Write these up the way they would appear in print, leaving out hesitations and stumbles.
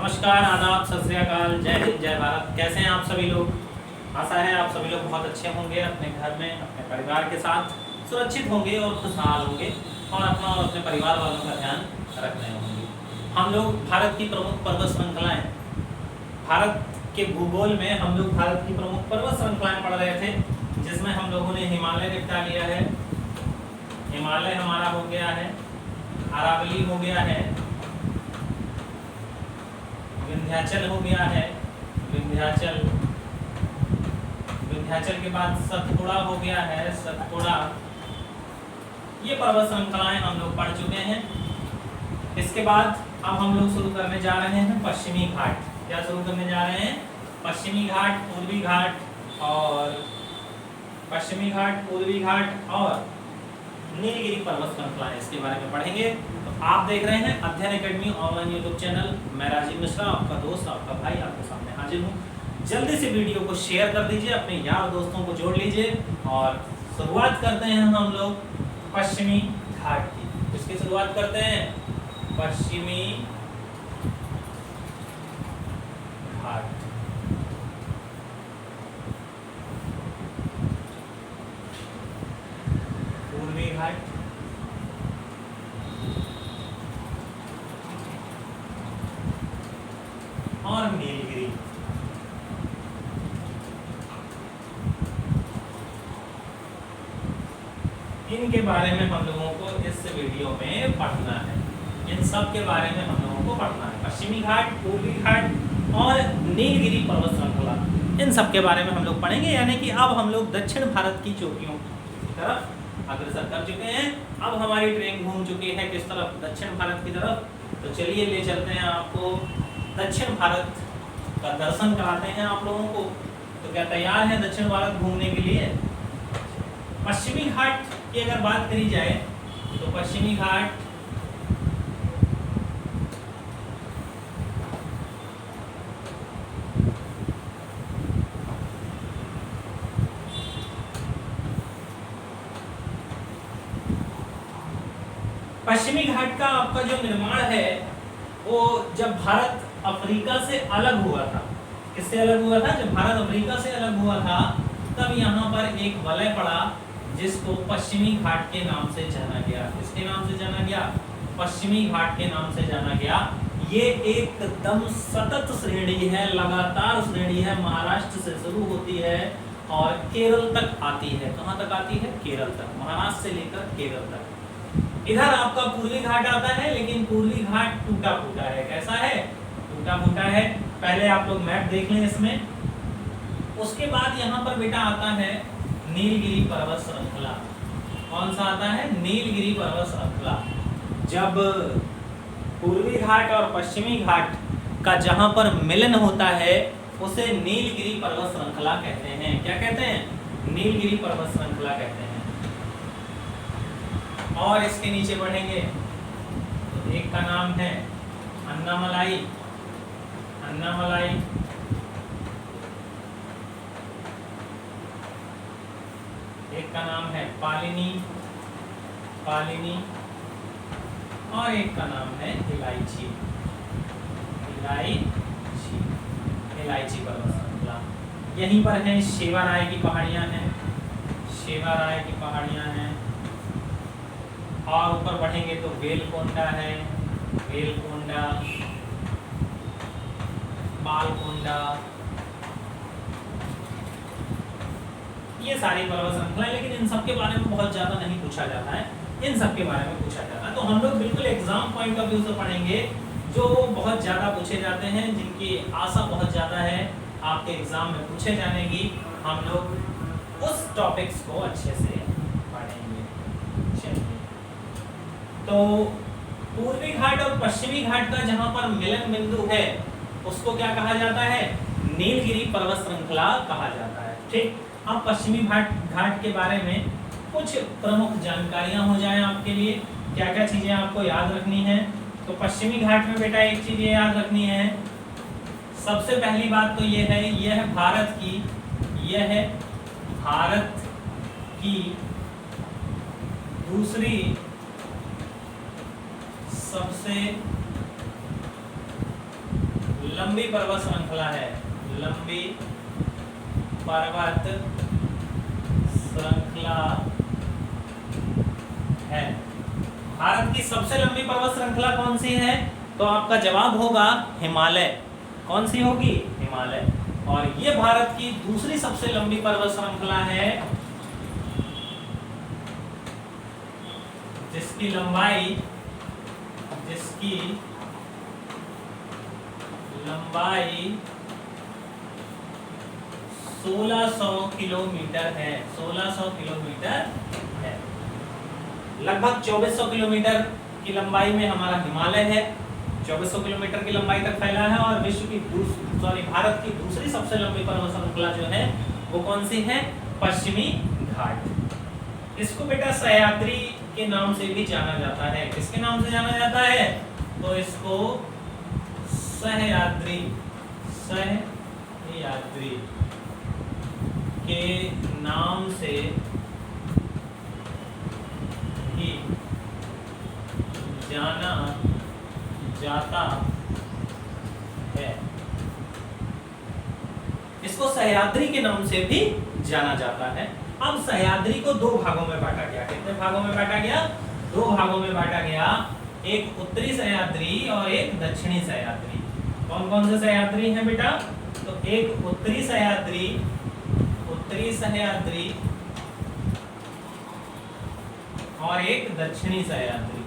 नमस्कार, आदाब, सत श्री अकाल, जय हिंद, जय भारत। कैसे हैं आप सभी लोग? आशा है आप सभी लोग बहुत अच्छे होंगे, अपने घर में अपने परिवार के साथ सुरक्षित होंगे और खुशहाल होंगे और अपना और अपने परिवार वालों का ध्यान रख रहे होंगे। हम लोग भारत की प्रमुख पर्वत श्रृंखलाएं, भारत के भूगोल में हम लोग भारत की प्रमुख पर्वत श्रृंखलाएं पढ़ रहे थे, जिसमें हम लोगों ने हिमालय निपटा लिया है। हिमालय हमारा हो गया है, अरावली हो गया है, विंध्याचल हो गया है, विंध्याचल के बाद सतपुड़ा हो गया है, सतपुड़ा। ये पर्वत श्रृंखलाएं हम लोग पढ़ चुके हैं। इसके बाद अब हम लोग शुरू करने जा रहे हैं पश्चिमी घाट। क्या शुरू करने जा रहे हैं? पश्चिमी घाट, पूर्वी घाट और पश्चिमी घाट, पूर्वी घाट और नीलगिरी पर्वत श्रृंखला है, इसके बारे में पढ़ेंगे। तो आप देख रहे हैं अध्ययन एकेडमी ऑनलाइन यूट्यूब चैनल। मैं राजीव मिश्रा, आपका दोस्त, आपका भाई, आपके सामने हाजिर हूँ। जल्दी से वीडियो को शेयर कर दीजिए, अपने यार दोस्तों को जोड़ लीजिए और शुरुआत करते हैं हम लोग पश्चिमी घाट की। इसकी शुरुआत करते हैं पश्चिमी घाट। पूर्वी घाट, और नीलगिरी। इनके बारे में हम लोगों को इस वीडियो में पढ़ना है। इन सब के बारे में हम लोगों को पढ़ना है। पश्चिमी घाट, पूर्वी घाट और नीलगिरी पर्वत श्रृंखला, इन सब के बारे में हम लोग पढ़ेंगे। यानी कि अब हम लोग दक्षिण भारत की चोटियों की तरफ अग्रसर कर चुके हैं। अब हमारी ट्रेन घूम चुकी है किस तरफ? दक्षिण भारत की तरफ। तो चलिए ले चलते हैं आपको दक्षिण भारत का दर्शन कराते हैं आप लोगों को। तो क्या तैयार है दक्षिण भारत घूमने के लिए? पश्चिमी घाट की अगर बात करी जाए तो पश्चिमी घाट पश्चिमी घाट का आपका जो निर्माण है वो जब भारत अफ्रीका से अलग हुआ था। किससे अलग हुआ था? जब भारत अफ्रीका से अलग हुआ था तब यहाँ पर एक वलय पड़ा जिसको पश्चिमी घाट के नाम से जाना गया। किसके नाम से जाना गया? पश्चिमी घाट के नाम से जाना गया। ये एकदम सतत श्रेणी है, लगातार श्रेणी है। महाराष्ट्र से शुरू होती है और केरल तक आती है। कहाँ तक आती है? केरल तक। महाराष्ट्र से लेकर केरल तक। इधर आपका पूर्वी घाट आता है, लेकिन पूर्वी घाट टूटा फूटा है। कैसा है? टूटा फूटा है। पहले आप लोग मैप देख लें इसमें। उसके बाद यहाँ पर बेटा आता है नीलगिरी पर्वत श्रृंखला। कौन सा आता है? नीलगिरी पर्वत श्रृंखला। जब पूर्वी घाट और पश्चिमी घाट का जहाँ पर मिलन होता है उसे नीलगिरी पर्वत श्रृंखला कहते हैं। क्या कहते हैं? नीलगिरी पर्वत श्रृंखला कहते हैं। और इसके नीचे बढ़ेंगे तो एक का नाम है अन्नामलाई। अन्नामलाई, एक का नाम है पालिनी, पालिनी, और एक का नाम है इलायची, इलायची, इलायची पर्वत श्रृंखला। यहीं पर है शेवाराय की पहाड़ियां हैं, शेवाराय की पहाड़ियां हैं। और ऊपर बढ़ेंगे तो वेलकोंडा है, वेलकोंडा, बालकोंडा। ये सारी पर्वत श्रृंखलाएं, लेकिन इन सब के बारे में बहुत ज्यादा नहीं पूछा जाता है। इन सब के बारे में पूछा जाता है तो हम लोग बिल्कुल एग्जाम पॉइंट ऑफ व्यू से पढ़ेंगे, जो बहुत ज्यादा पूछे जाते हैं, जिनकी आशा बहुत ज्यादा है आपके एग्जाम में पूछे जाने की। हम लोग उस टॉपिक्स को अच्छे से पढ़ेंगे। चलिए, तो पूर्वी घाट और पश्चिमी घाट का जहां पर मिलन बिंदु है उसको क्या कहा जाता है? नीलगिरी पर्वत श्रृंखला कहा जाता है। ठीक। अब पश्चिमी घाट के बारे में कुछ प्रमुख जानकारियां हो जाएं आपके लिए। क्या क्या चीजें आपको याद रखनी है? तो पश्चिमी घाट में बेटा एक चीज ये याद रखनी है। सबसे पहली बात तो ये है, यह है भारत की, यह है भारत की दूसरी सबसे लंबी पर्वत श्रृंखला है, लंबी पर्वत श्रृंखला है। भारत की सबसे लंबी पर्वत श्रृंखला कौन सी है? तो आपका जवाब होगा हिमालय। कौन सी होगी? हिमालय। और ये भारत की दूसरी सबसे लंबी पर्वत श्रृंखला है, जिसकी लंबाई 1600 किलोमीटर है, 1600 किलोमीटर है। लगभग 2400 किलोमीटर की लंबाई में हमारा हिमालय है, 2400 किलोमीटर की लंबाई तक फैला है। और भारत की दूसरी सबसे लंबी पर्वत श्रृंखला जो है वो कौन सी है? पश्चिमी घाट। इसको बेटा सह्याद्री के नाम से भी जाना जाता है। किसके नाम से जाना जाता है? तो इसको सह्याद्री के नाम से ही जाना जाता है। इसको सह्याद्री के नाम से भी जाना जाता है। अब सह्याद्री को दो भागों में बांटा गया। कितने भागों में बांटा गया? दो भागों में बांटा गया, एक उत्तरी सह्याद्री और एक दक्षिणी सह्याद्री। कौन कौन से सह्याद्री हैं बेटा? तो एक उत्तरी सह्याद्री और एक दक्षिणी सह्याद्री।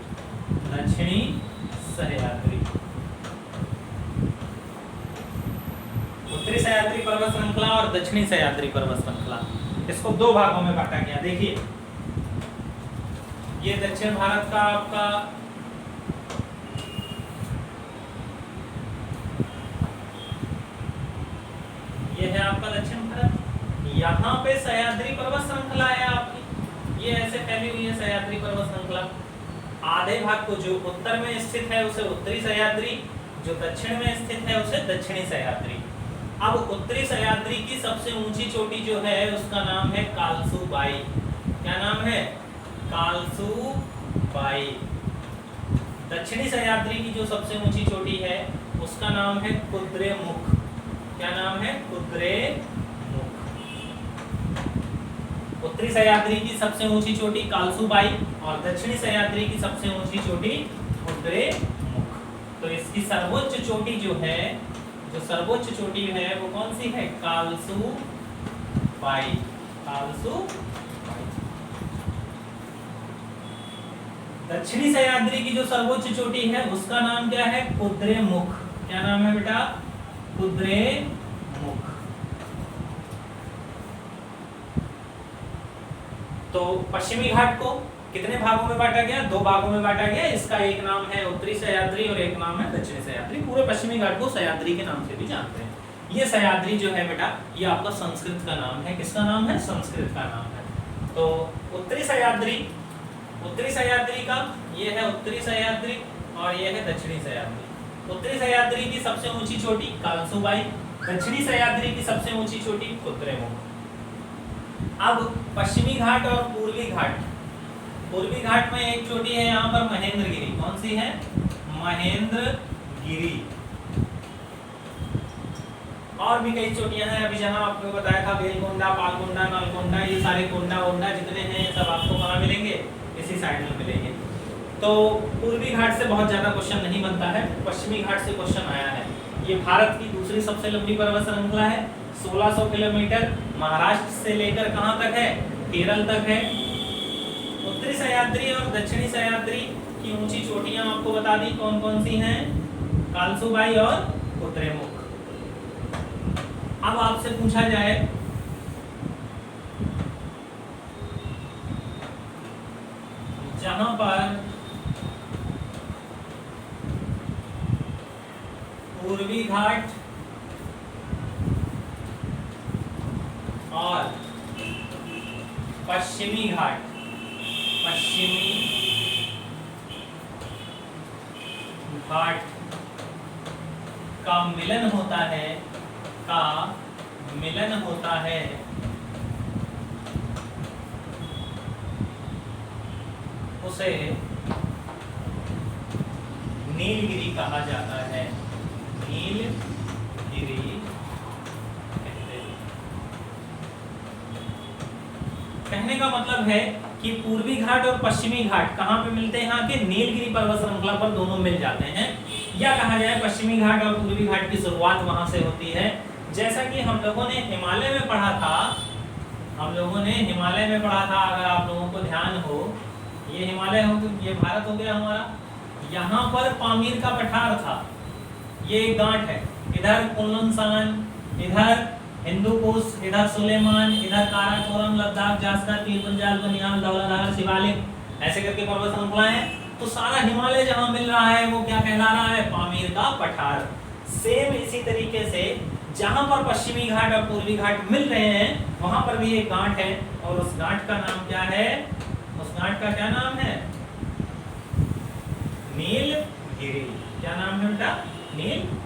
उत्तरी सह्याद्री पर्वत श्रृंखला और दक्षिणी सह्याद्री पर्वत श्रृंखला, इसको दो भागों में बांटा गया। देखिए, ये दक्षिण भारत का आपका ये है आपका दक्षिण भारत। यहाँ पे सह्याद्री पर्वत श्रृंखला है आपकी, ये ऐसे फैली हुई है सह्याद्री पर्वत श्रृंखला। आधे भाग को जो उत्तर में स्थित है उसे उत्तरी सह्याद्री, जो दक्षिण में स्थित है उसे दक्षिणी सह्याद्री। अब उत्तरी सह्याद्री की सबसे ऊंची चोटी जो है उसका नाम है कालसू बाई। क्या नाम है? कालसू बाई। दक्षिणी सह्याद्री की जो सबसे ऊंची चोटी है उसका नाम है कुद्रेमुख। क्या नाम है? कुद्रेमुख। उत्तरी सह्याद्री की सबसे ऊंची चोटी कालसू बाई और दक्षिणी सह्याद्री की सबसे ऊंची चोटी कुद्रेमुख। तो इसकी सर्वोच्च चोटी जो है, जो सर्वोच्च चोटी है वो कौन सी है? कालसू बाई। दक्षिणी सह्याद्री की जो सर्वोच्च चोटी है उसका नाम क्या है? कुद्रेमुख। क्या नाम है बेटा? कुद्रेमुख। तो पश्चिमी घाट को कितने भागों में बांटा गया? दो भागों में बांटा गया। इसका एक नाम है उत्तरी सह्याद्री और एक नाम है दक्षिणी सह्याद्री। पूरे पश्चिमी घाट को सह्याद्री के नाम से भी जानते हैं। ये सह्याद्री जो है बेटा, ये आपका संस्कृत का नाम है। किसका नाम है? संस्कृत का नाम है। तो उत्तरी सह्याद्री का ये है उत्तरी सह्याद्री और ये है दक्षिणी सह्याद्री। उत्तरी सह्याद्री की सबसे ऊंची चोटी कालसू बाई, दक्षिणी सह्याद्री की सबसे ऊंची चोटी कुद्रेमुख। अब पश्चिमी घाट और पूर्वी घाट में एक चोटी है यहाँ पर महेंद्रगिरी। कौन सी है? महेंद्रगिरी। और भी कई चोटियां हैं। अभी जहां आपको बताया था बेलकोंडा, पालकोंडा, नलकोंडा, ये सारे कोंडा वोंडा जितने हैं सब आपको कहाँ मिलेंगे? इसी साइड में मिलेंगे। तो पूर्वी घाट से बहुत ज्यादा क्वेश्चन नहीं बनता है, पश्चिमी घाट से क्वेश्चन आया है। ये भारत की दूसरी सबसे लंबी पर्वत श्रृंखला है, 1600 किलोमीटर। महाराष्ट्र से लेकर कहाँ तक है? केरल तक है। उत्तरी सह्याद्री और दक्षिणी सह्याद्री की ऊंची चोटियां आपको बता दी कौन कौन सी हैं? कालसू बाई और कुद्रेमुख। अब आपसे पूछा जाए जहां पर पूर्वी घाट और पश्चिमी घाट का मिलन होता है उसे नीलगिरी कहा जाता है। नीलगिरी कहने का मतलब है कि पूर्वी घाट और पश्चिमी घाट कहाँ पे मिलते हैं? यहाँ के नीलगिरी पर्वत श्रृंखला पर दोनों मिल जाते हैं, या कहा जाए पश्चिमी घाट और पूर्वी घाट की शुरुआत वहां से होती है। जैसा कि हम लोगों ने हिमालय में पढ़ा था, अगर आप लोगों को ध्यान हो, ये हिमालय हो, ये भारत हो गया हमारा, यहाँ पर पामीर का पठार था, ये एक गांठ है, इधर कुनलुन, इधर हिंदू कुश, इधर सुलेमान, इधर काराकोरम, लद्दाख, जास्कर, पीर पंजाल, बनियाल, दौलतधार, शिवालिक, ऐसे करके पर्वत श्रृंखलाएं हैं। तो सारा हिमालय जहां मिल रहा है वो क्या कहला रहा है? पामीर का पठार। सेम इसी तरीके से जहां पर पश्चिमी घाट और पूर्वी घाट मिल रहे हैं वहां पर भी एक गांठ है, और उस गांठ का नाम क्या है? उस गांठ का क्या नाम है? नीलगिरी। क्या नाम है बेटा? नीलगिरी।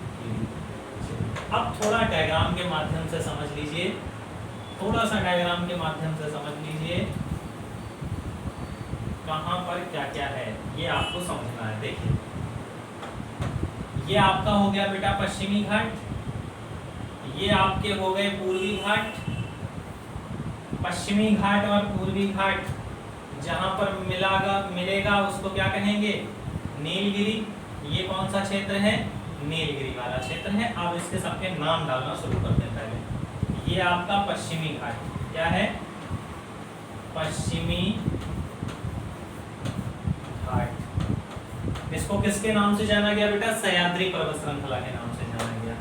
अब थोड़ा डायग्राम के माध्यम से समझ लीजिए, थोड़ा सा डायग्राम के माध्यम से समझ लीजिए कहां पर क्या क्या है, ये आपको समझना है। देखिए, ये आपका हो गया बेटा पश्चिमी घाट, ये आपके हो गए पूर्वी घाट। पश्चिमी घाट और पूर्वी घाट जहां पर मिलेगा उसको क्या कहेंगे? नीलगिरी। ये कौन सा क्षेत्र है? नीलगिरी वाला क्षेत्र है। अब इसके सबके नाम डालना शुरू करते हैं। पहले ये आपका पश्चिमी घाट, क्या है? पश्चिमी घाट। इसको किसके नाम से जाना गया बेटा? सह्याद्री पर्वत श्रृंखला के नाम से जाना गया।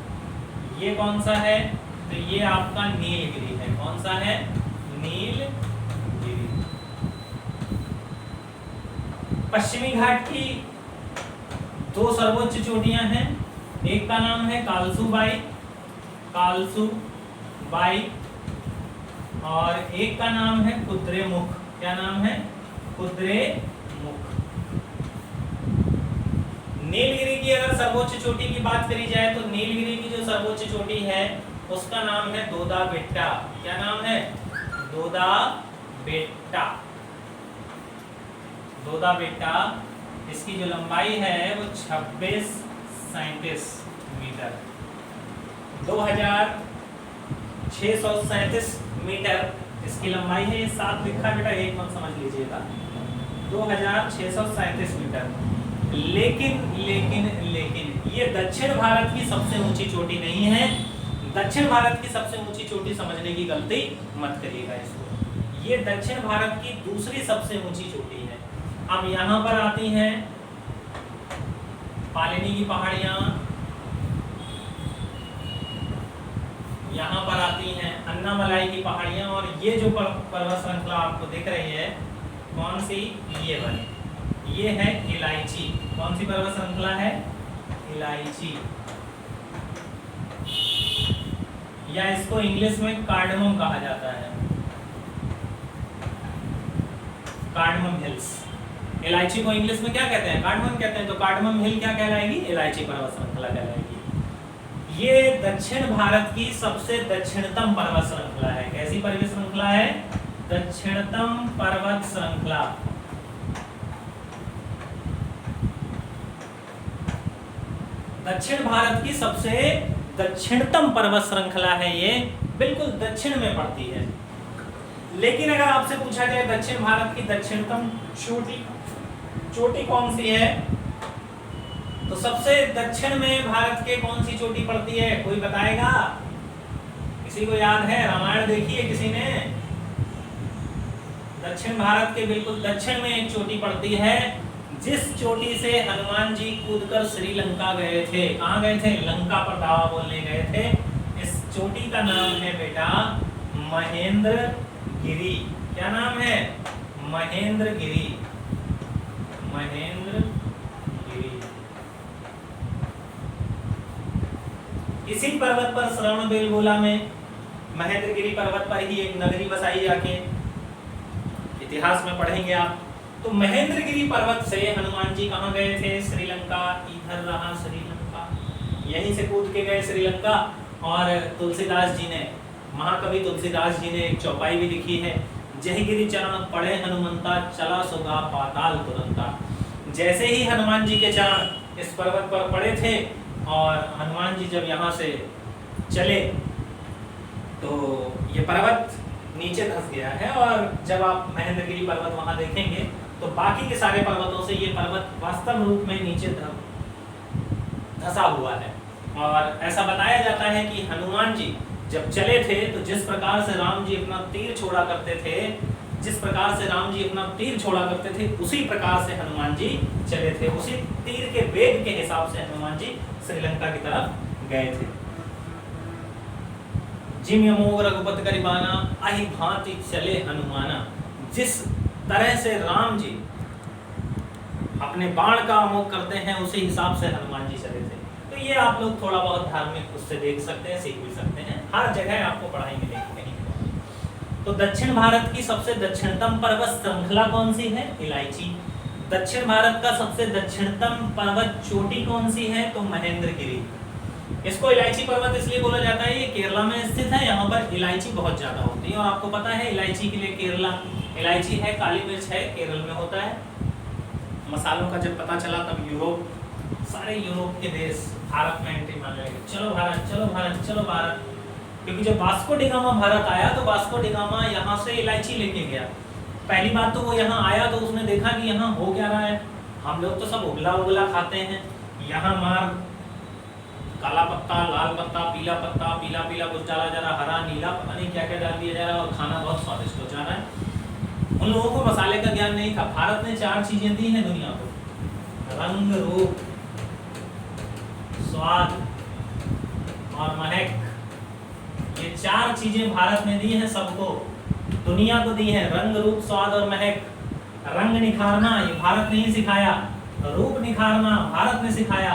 ये कौन सा है? तो ये आपका नीलगिरी है। कौन सा है? नीलगिरी। पश्चिमी घाट की दो सर्वोच्च चोटियां हैं, एक का नाम है कालसूबाई, और एक का नाम है कुद्रेमुख। क्या नाम है? कुद्रेमुख। नीलगिरी की अगर सर्वोच्च चोटी की बात करी जाए तो नीलगिरी की जो सर्वोच्च चोटी है उसका नाम है दोदा बेट्टा। क्या नाम है? दोदा बेट्टा। दोदा बेट्टा। इसकी जो लंबाई है वो 2637 मीटर, 2637 मीटर इसकी लंबाई है। ये 7 लिखा बेटा, एक मत समझ लीजिएगा, 2637 मीटर। लेकिन ये दक्षिण भारत की सबसे ऊंची चोटी नहीं है। दक्षिण भारत की सबसे ऊंची चोटी समझने की गलती मत करिएगा इसको। ये दक्षिण भारत की दूसरी सबसे ऊंची चोटी है। अब यहाँ पर आती हैं पालिनी की पहाड़ियां, यहाँ पर आती हैं अन्नामलाई की पहाड़ियां, और ये जो पर्वत श्रृंखला आपको दिख रही है कौन सी? ये वाली, ये है इलायची। कौन सी पर्वत श्रृंखला है? इलायची, या इसको इंग्लिश में कार्डमम कहा जाता है, कार्डमम हिल्स। इलायची को इंग्लिश में क्या कहते हैं? कार्डमम कहते हैं। तो कार्डमम हिल क्या कहलाएगी? इलायची पर्वत श्रृंखला कहलाएगी। ये दक्षिण भारत की सबसे दक्षिणतम पर्वत श्रृंखला है। कैसी पर्वत श्रृंखला है? दक्षिणतम पर्वत श्रृंखला। दक्षिण भारत की सबसे दक्षिणतम पर्वत श्रृंखला है, ये बिल्कुल दक्षिण में पड़ती है। लेकिन अगर आपसे पूछा जाए दक्षिण भारत की दक्षिणतम चोटी कौन सी है, तो सबसे दक्षिण में भारत के कौन सी चोटी पड़ती है? कोई बताएगा? किसी को याद है? रामायण देखी है किसी ने? दक्षिण भारत के बिल्कुल दक्षिण में एक चोटी पड़ती है, जिस चोटी से हनुमान जी कूदकर श्रीलंका गए थे। कहाँ गए थे? लंका पर दावा बोलने गए थे। इस चोटी का नाम है बेटा महेंद्रगिरी। क्या नाम है? महेंद्रगिरी। इसी पर्वत पर श्रवणबेलगोला में महेंद्रगिरी पर्वत पर ही एक नगरी बसाई जाके, इतिहास में पढ़ेंगे आप। तो महेंद्रगिरी पर्वत से हनुमान जी कहाँ गए थे? श्रीलंका। इधर रहा श्रीलंका, यहीं से कूद के गए श्रीलंका। और तुलसीदास जी ने, महाकवि तुलसीदास जी ने एक चौपाई भी लिखी है, जयगिरी चरण पड़े हनुमंता, चला सुगा पाताल तुरंता। जैसे ही हनुमान जी के चरण इस पर्वत पर पड़े थे और हनुमान जी जब यहाँ से चले तो ये पर्वत नीचे धंस गया है, और जब आप महेंद्रगिरी पर्वत वहां देखेंगे तो बाकी के सारे पर्वतों से ये पर्वत वास्तव रूप में नीचे धंसा हुआ है। और ऐसा बताया जाता है कि हनुमान जी जब चले थे तो जिस प्रकार से राम जी अपना तीर छोड़ा करते थे, जिस प्रकार से राम जी अपना तीर छोड़ा करते थे, उसी प्रकार से हनुमान जी चले थे, उसी तीर के वेग के हिसाब से हनुमान जी श्रीलंका की तरफ गए थे। जिम यमोग रघुपति करिबाना अहि भांति चले हनुमाना, जिस तरह से राम जी अपने बाण का अमोघ करते हैं उसी हिसाब से हनुमान जी चले थे। तो ये आप लोग थोड़ा बहुत धार्मिक उससे देख सकते हैं, सीख भी सकते हैं, हर जगह आपको पढ़ाई मिलेगी कहीं। तो दक्षिण भारत की सबसे दक्षिणतम पर्वत श्रृंखला कौन सी है? इलायची। दक्षिण भारत का सबसे दक्षिणतम पर्वत चोटी कौन सी है? तो महेंद्रगिरी। इसको इलायची पर्वत इसलिए बोला जाता है, ये केरला में स्थित है, यहाँ पर इलायची बहुत ज्यादा होती है। और आपको पता है इलायची के लिए केरला, इलायची है, काली मिर्च है, केरल में होता है। मसालों का जब पता चला तब यूरोप, सारे यूरोप के देश भारत में एंट्री मान रहे, चलो भारत, चलो भारत, चलो भारत। क्योंकि जब वास्को डी गामा भारत आया तो वास्को डी गामा यहाँ से इलायची लेके गया। पहली बात तो वो यहाँ आया तो उसने देखा कि यहाँ हो क्या रहा है, हम लोग तो सब उबला उबला खाते हैं, यहाँ मार काला पत्ता, लाल पत्ता, पीला पत्ता, पीला पीला कुछ डाला जा रहा, हरा नीला पता नहीं क्या क्या डाल दिया जा रहा है, और खाना बहुत स्वादिष्ट हो जा रहा है। उन लोगों को मसाले का ज्ञान नहीं था। भारत ने 4 चीजें दी हैं दुनिया को, रंग, रूप, स्वाद और महक। ये 4 चीजें भारत ने दी हैं सबको, दुनिया को दी है। रंग, रूप, स्वाद और महक। रंग निखारना ये भारत ने ही सिखाया, रूप निखारना भारत ने सिखाया।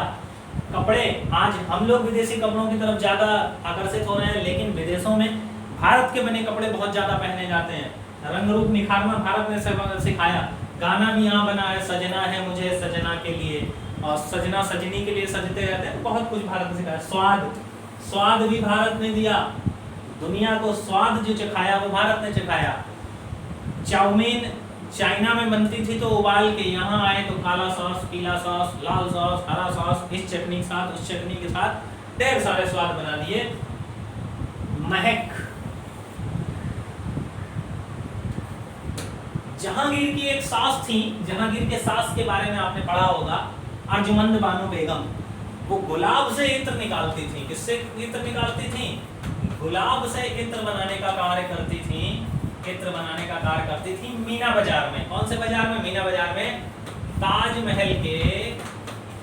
कपड़े, आज हम लोग विदेशी कपड़ों की तरफ ज्यादा आकर्षित हो रहे हैं, लेकिन विदेशों में भारत के बने कपड़े बहुत ज्यादा पहने जाते हैं। रंग रूप निखारना भारत ने सिखाया। गाना भी यहाँ बना है, सजना है मुझे सजना के लिए, और सजना सजनी के लिए सजते रहते हैं, बहुत कुछ भारत ने सिखाया। स्वाद, स्वाद भी भारत ने दिया, दुनिया को स्वाद जो चखाया वो भारत ने चखाया। चाउमीन चाइना में बनती थी तो उबाल के, यहाँ आए तो काला सॉस, पीला सॉस, लाल सॉस, हरा सॉस, इस चटनी के साथ उस चटनी के साथ ढेर सारे स्वाद बना दिए। महक, जहांगीर की एक सास थी, जहांगीर के सास के बारे में आपने पढ़ा होगा, अर्जुमंद बानो बेगम। वो गुलाब से इत्र निकालती थी। किससे इत्र निकालती थी? गुलाब से इत्र बनाने का कार्य करती थी, इत्र बनाने का कार्य करती थी मीना बाजार में। कौन से बाजार में? मीना बाजार में। ताजमहल के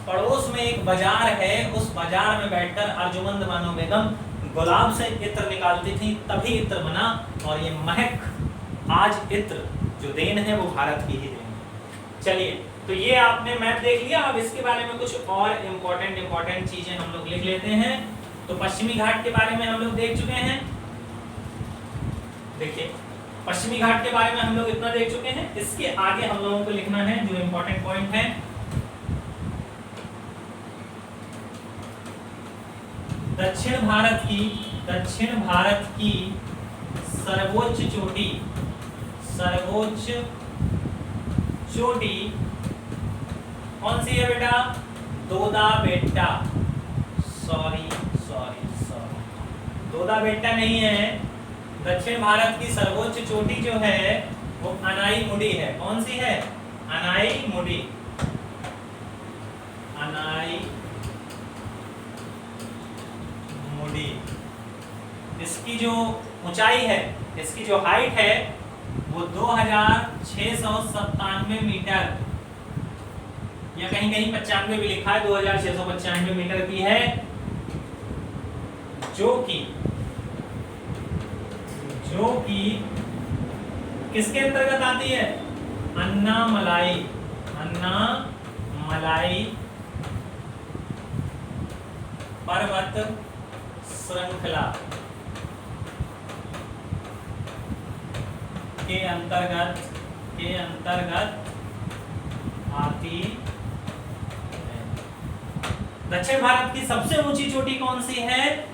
पड़ोस में एक बाजार है, उस बाजार में बैठकर अर्जुमंद बानो बेगम गुलाब से इत्र निकालती थी, तभी इत्र बना। और ये महक, आज इत्र जो देन है वो भारत की ही देन है। चलिए, तो ये आपने मैप देख लिया। अब इसके बारे में कुछ और इम्पोर्टेंट चीजें हम लोग लिख लेते हैं। तो पश्चिमी घाट के बारे में हम लोग देख चुके हैं। देखिए, पश्चिमी घाट के बारे में हम लोग इतना देख चुके हैं। इसके आगे हम लोगों को लिखना है जो इम्पोर्टेंट पॉइंट है, दक्षिण भारत की सर्वोच्च चोटी कौन सी है बेटा? दोदा बेट्टा। सॉरी, दोदा बेट्टा नहीं है। दक्षिण भारत की सर्वोच्च चोटी जो है वो अनाई मुडी है। कौन सी है? अनाई मुडी। इसकी जो ऊंचाई है, इसकी जो हाइट है वो 2697 मीटर, या कहीं कहीं 95 भी लिखा है, 2695 मीटर की है, जो कि किसके अंतर्गत आती है? अन्नामलाई पर्वत श्रृंखला के अंतर्गत आती है। दक्षिण भारत की सबसे ऊंची चोटी कौन सी है?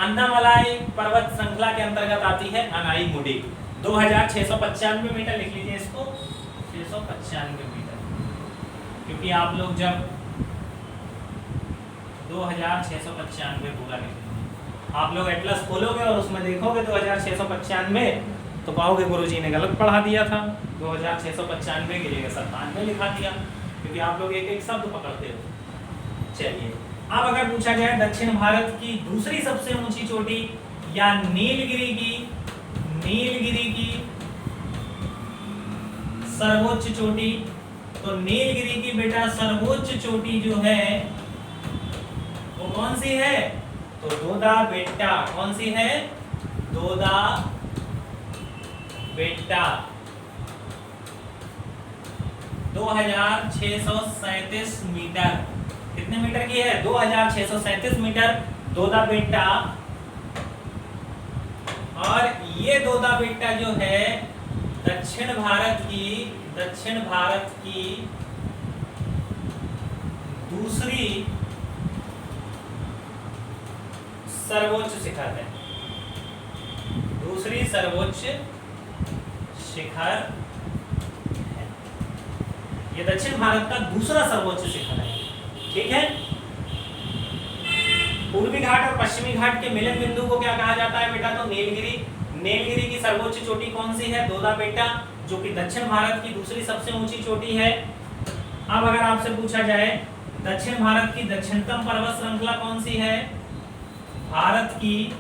अन्नामलाई पर्वत श्रृंखला के अंतर्गत आती है अनाई मुडी। 2695 मीटर लिख लीजिए इसको, 695 मीटर, क्योंकि आप लोग जब 2695 पूरा लिखेंगे, आप लोग एटलस खोलोगे और उसमें देखोगे 2695, तो कहोगे गुरुजी ने गलत पढ़ा दिया था, 2695 की जगह 97 लिखा दिया, क्योंकि आप लोग एक एक शब्द पकड़ते हो। चलिए, अब अगर पूछा जाए दक्षिण भारत की दूसरी सबसे ऊंची चोटी या नीलगिरी की सर्वोच्च चोटी, तो नीलगिरी की बेटा सर्वोच्च चोटी जो है वो कौन सी है? तो दोदा बेट्टा। कौन सी है? दोदा बेट्टा। 2637 मीटर। कितने मीटर की है? 2637 मीटर दोदा बेट्टा। और ये दोदा बेट्टा जो है दक्षिण भारत की दूसरी सर्वोच्च शिखर है। दूसरी सर्वोच्च शिखर है। ये दक्षिण भारत का दूसरा सर्वोच्च शिखर है। ठीक है। पूर्वी घाट और पश्चिमी घाट के मिलन बिंदु को क्या कहा जाता है बेटा? तो नीलगिरी। नीलगिरी की सर्वोच्च चोटी कौन सी है? दोदा बेट्टा, जो कि दक्षिण भारत की दूसरी सबसे ऊंची चोटी है। अब अगर आपसे पूछा जाए दक्षिण भारत की दक्षिणतम पर्वत श्रृंखला कौन सी है? भारत की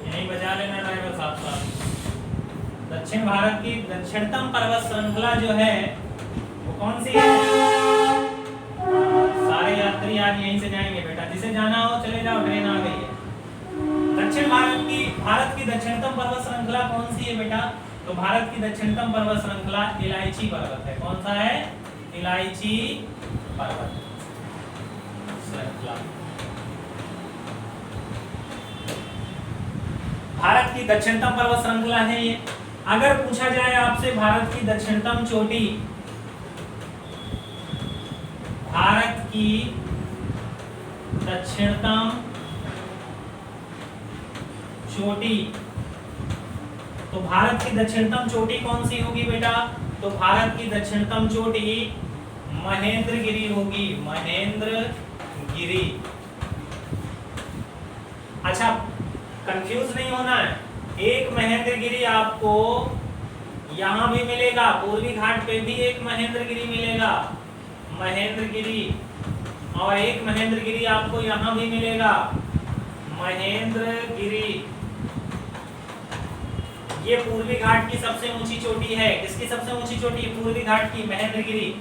यही बजा लेना ड्राइवर साहब। दक्षिण भारत की दक्षिणतम पर्वत श्रृंखला जो है वो कौन सी है? सारे यात्री आज यहीं से जाएंगे बेटा, जिसे जाना हो चले जाओ, ट्रेन आ गई है। दक्षिण भारत की दक्षिणतम पर्वत श्रृंखला कौन सी है बेटा? तो भारत की दक्षिणतम पर्वत श्रृंखला इलायची पर्वत है। कौन सा है? इलायची पर्वत श्रृंखला। भारत की दक्षिणतम पर्वत श्रृंखला है ये। अगर पूछा जाए आपसे भारत की दक्षिणतम चोटी, भारत की दक्षिणतम चोटी, तो भारत की दक्षिणतम चोटी कौन सी होगी बेटा? तो भारत की दक्षिणतम चोटी महेंद्रगिरी होगी। महेंद्रगिरी। अच्छा, कंफ्यूज नहीं होना है। एक महेंद्रगिरी आपको यहां भी मिलेगा, पूर्वी घाट पे भी एक महेंद्रगिरी मिलेगा, महेंद्रगिरी, और एक महेंद्रगिरी आपको यहां भी मिलेगा, महेंद्रगिरी। ये पूर्वी घाट की सबसे ऊंची चोटी है। किसकी सबसे ऊंची चोटी है? पूर्वी घाट की, महेंद्रगिरी।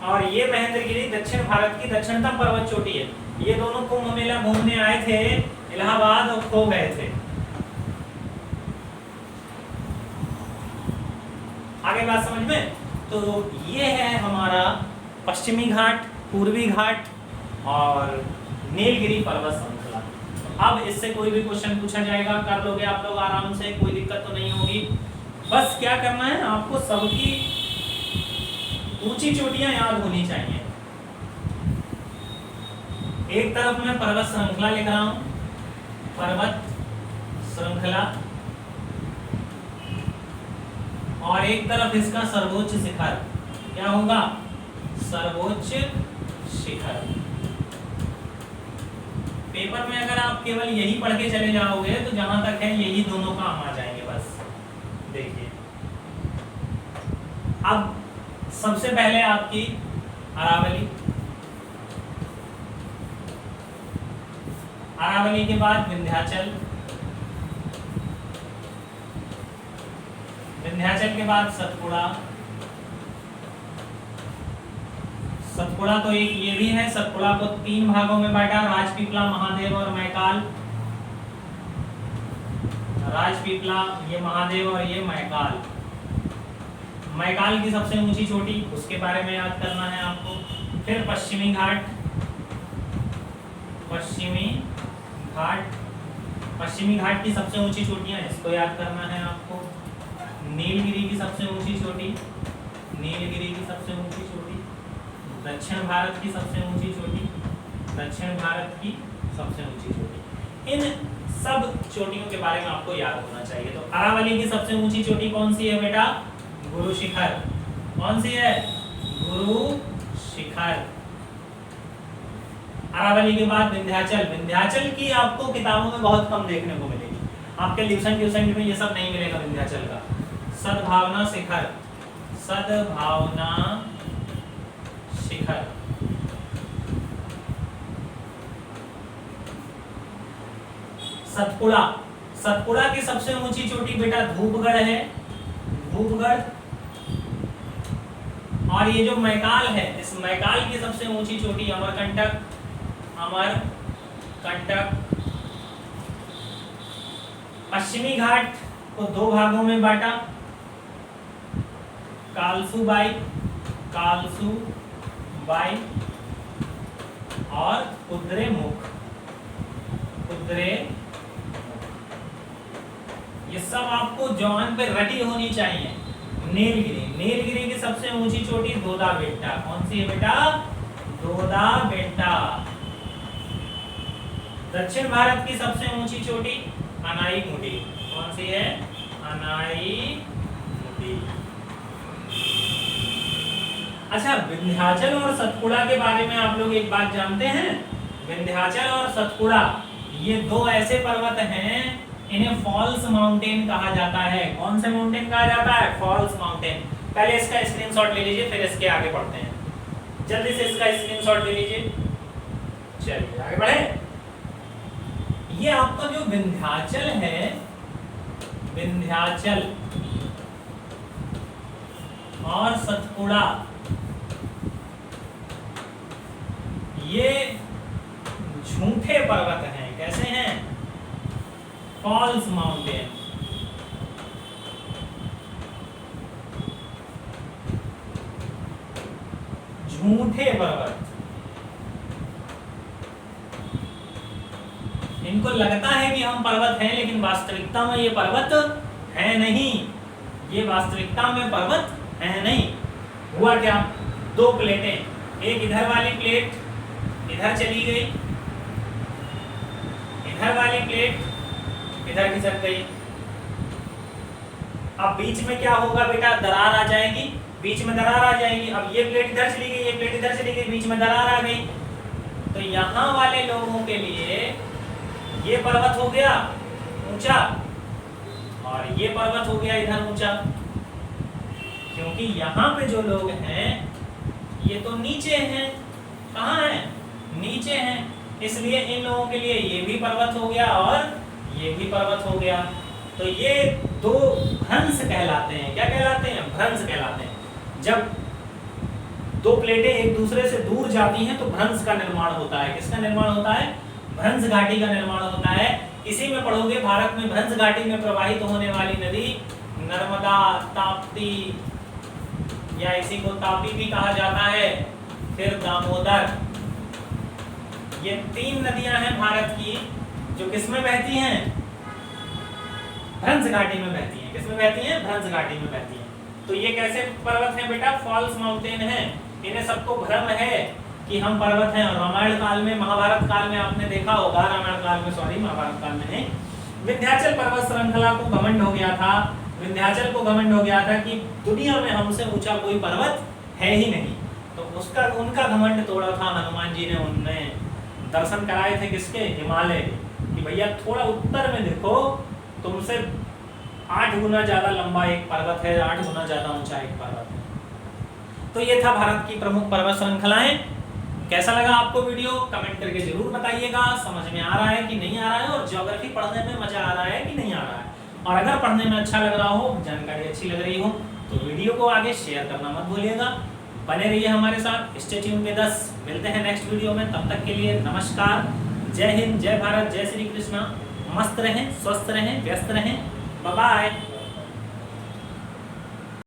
और ये महेंद्रगिरी दक्षिण भारत की दक्षिणतम पर्वत चोटी है। ये दोनों कुंभ मेला घूमने आए थे इलाहाबाद और खो गए थे। आगे बात समझ में? तो ये है हमारा पश्चिमी घाट, पूर्वी घाट और नीलगिरी पर्वत श्रृंखला। अब इससे कोई भी क्वेश्चन पूछा जाएगा, कर लोगे आप लोग आराम से, कोई दिक्कत तो नहीं होगी। बस क्या करना है आपको, सबकी ऊंची चोटियां याद होनी चाहिए। एक तरफ मैं पर्वत श्रृंखला लिख रहा हूं, पर्वत श्रृंखला, और एक तरफ इसका सर्वोच्च शिखर। क्या होगा? सर्वोच्च शिखर। पेपर में अगर आप केवल यही पढ़ के चले जाओगे तो जहां तक है यही दोनों काम आ जाएंगे। बस देखिए, अब सबसे पहले आपकी अरावली, अरावली के बाद विंध्याचल, विंध्याचल के बाद सतपुड़ा। सतपुड़ा तो एक ये भी है, सतपुड़ा को 3 भागों में बांटा, राजपीपला, महादेव और मैकाल। राजपीपला, ये महादेव और ये मैकाल। मैकाल की सबसे ऊंची चोटी, उसके बारे में याद करना है आपको। फिर पश्चिमी घाट, पश्चिमी घाट, पश्चिमी घाट की सबसे ऊंची चोटियां, इसको याद करना है आपको। नीलगिरी की सबसे ऊंची चोटी, नीलगिरी की सबसे ऊंची चोटी। दक्षिण भारत की सबसे ऊंची चोटी, दक्षिण भारत की सबसे ऊंची चोटी। इन सब चोटियों के बारे में आपको याद होना चाहिए। तो अरावली की सबसे ऊंची चोटी कौन सी है बेटा? गुरु शिखर। कौन सी है? गुरु शिखर। अरावली के बाद विंध्याचल। विंध्याचल की आपको किताबों में बहुत कम देखने को मिलेगी, आपके ट्यूशन में ये सब नहीं मिलेगा विंध्याचल का। सद्भावना शिखर, सद्भावना शिखर। सतपुड़ा, सतपुड़ा की सबसे ऊंची चोटी बेटा धूपगढ़ है, धूपगढ़। और ये जो मैकाल है, इस मैकाल की सबसे ऊंची चोटी अमरकंटक, अमरकंटक। पश्चिमी घाट को दो भागों में बांटा, कालसूबाई, कालसूबाई और कुद्रेमुख, कुद्रेमुख। ये सब आपको जवान पे रटी होनी चाहिए। नीलगिरी, नीलगिरी की सबसे ऊंची चोटी दोदा बेट्टा। कौन सी है बेटा? दोदा बेट्टा। दक्षिण भारत की सबसे ऊंची चोटी अनाईमुडी। कौन सी है? अनाईमुडी। अच्छा, विंध्याचल और सतपुड़ा के बारे में आप लोग एक बात जानते हैं? विंध्याचल और सतपुड़ा ये दो ऐसे पर्वत हैं, इन्हें फॉल्स माउंटेन कहा जाता है। कौन से माउंटेन कहा जाता है? False mountain. पहले इसका स्क्रीनशॉट ले लीजिए, फिर इसके आगे बढ़ते हैं। जल्दी से इसका स्क्रीनशॉट ले लीजिए। चलिए आगे बढ़े। ये आपका जो विंध्याचल है, विंध्याचल और सतपुड़ा, ये झूठे पर्वत हैं। कैसे हैं? False mountain. झूठे पर्वत। इनको लगता है कि हम पर्वत हैं, लेकिन वास्तविकता में ये पर्वत है नहीं। ये वास्तविकता में पर्वत है नहीं। हुआ क्या? दो प्लेटें, एक इधर वाली प्लेट इधर चली गई, इधर वाली प्लेट इधर खिसक गई। अब बीच में क्या होगा बेटा? दरार आ जाएगी, बीच में दरार आ जाएगी। अब ये प्लेट इधर चली गई, ये प्लेट इधर चली गई, बीच में दरार आ गई। तो यहाँ वाले लोगों के लिए ये पर्वत हो गया ऊंचा और ये पर्वत हो गया इधर ऊंचा, क्योंकि यहाँ पे जो लोग हैं ये तो नीचे हैं। कहाँ हैं? नीचे हैं। इसलिए इन लोगों के लिए ये भी पर्वत हो गया और ये भी पर्वत हो गया। तो ये दो भ्रंश कहलाते हैं। क्या कहलाते हैं? भ्रंश कहलाते हैं। जब दो प्लेटें एक दूसरे से दूर जाती हैं तो भ्रंश का निर्माण होता है। किसका निर्माण होता है? भ्रंश घाटी का निर्माण होता है। इसी में पढ़ोगे, भारत में भ्रंश घाटी में प्रवाहित होने वाली नदी नर्मदा, ताप्ती, या इसी को तापी भी कहा जाता है, फिर दामोदर। ये तीन नदियां हैं भारत की जो किसमें बहती हैं? भ्रंश घाटी में बहती हैं। किसमें बहती हैं? भ्रंश घाटी में बहती हैं। तो ये कैसे पर्वत हैं बेटा? फॉल्स माउंटेन हैं। इन्हें सबको भ्रम है कि हम पर्वत हैं। और रामायण काल में, महाभारत काल में आपने देखा होगा, रामायण काल में सॉरी महाभारत काल में नहीं, विंध्याचल पर्वत श्रृंखला को घमंड हो गया था, विंध्याचल को घमंड हो गया था कि दुनिया में हमसे ऊंचा कोई पर्वत है ही नहीं। तो उसका उनका घमंड तोड़ा था हनुमान जी ने। उनने दर्शन कराए थे किसके? हिमालय के, कि भैया थोड़ा उत्तर में देखो, तुमसे 8 गुना ज्यादा लंबा एक पर्वत है, 8 गुना ज्यादा ऊंचा एक पर्वत है। तो ये था भारत की प्रमुख पर्वत श्रृंखलाएं। कैसा लगा आपको वीडियो? कमेंट करके जरूर बताइएगा। समझ में आ रहा है कि नहीं आ रहा है, और ज्योग्राफी पढ़ने में मजा आ रहा है कि नहीं आ रहा है। और अगर पढ़ने में अच्छा लग रहा हो, जानकारी अच्छी लग रही हो, तो वीडियो को आगे शेयर करना मत भूलिएगा। बने रहिए हमारे साथ। Stay tune with us. मिलते हैं नेक्स्ट वीडियो में। तब तक के लिए नमस्कार। जय हिंद, जय भारत, जय श्री कृष्णा। मस्त रहें, स्वस्थ रहें, व्यस्त रहें। Bye bye.